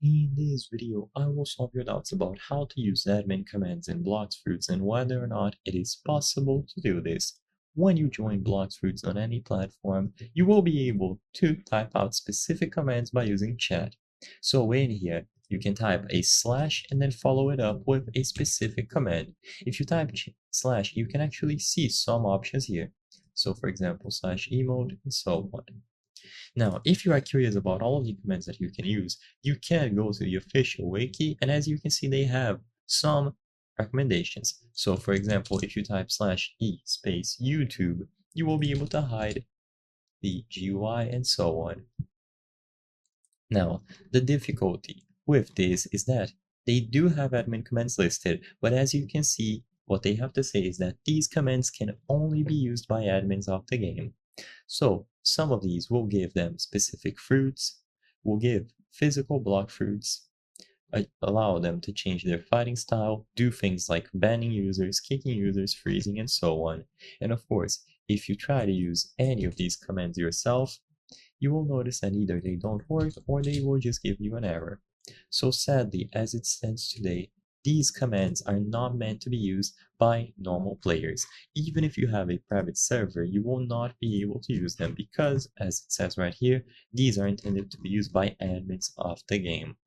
In this video, I will solve your doubts about how to use admin commands in Blox Fruits and whether or not it is possible to do this. When you join Blox Fruits on any platform, you will be able to type out specific commands by using chat. So in here, you can type a slash and then follow it up with a specific command. If you type slash, you can actually see some options here. So for example, slash emote and so on. Now, if you are curious about all of the commands that you can use, you can go to the official wiki, and as you can see, they have some recommendations. So for example, if you type /e space YouTube, you will be able to hide the GUI and so on. Now, the difficulty with this is that they do have admin commands listed, but as you can see, what they have to say is that these commands can only be used by admins of the game. So some of these will give them specific fruits, will give physical block fruits, allow them to change their fighting style, do things like banning users, kicking users, freezing, and so on. And of course, if you try to use any of these commands yourself, you will notice that either they don't work or they will just give you an error. So sadly, as it stands today, these commands are not meant to be used by normal players. Even if you have a private server, you will not be able to use them because, as it says right here, these are intended to be used by admins of the game.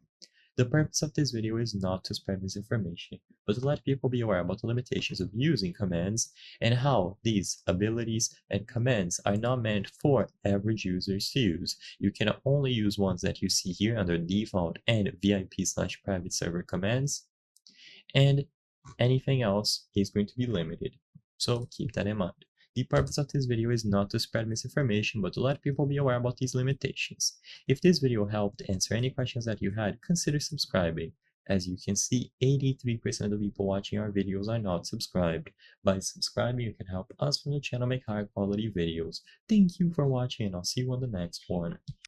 The purpose of this video is not to spread misinformation, but to let people be aware about the limitations of using commands and how these abilities and commands are not meant for average users to use. You can only use ones that you see here under default and VIP/private server commands, and anything else is going to be limited. So keep that in mind. The purpose of this video is not to spread misinformation, but to let people be aware about these limitations. If this video helped answer any questions that you had, consider subscribing. As you can see, 83% of the people watching our videos are not subscribed. By subscribing, you can help us from the channel make higher quality videos. Thank you for watching, and I'll see you on the next one.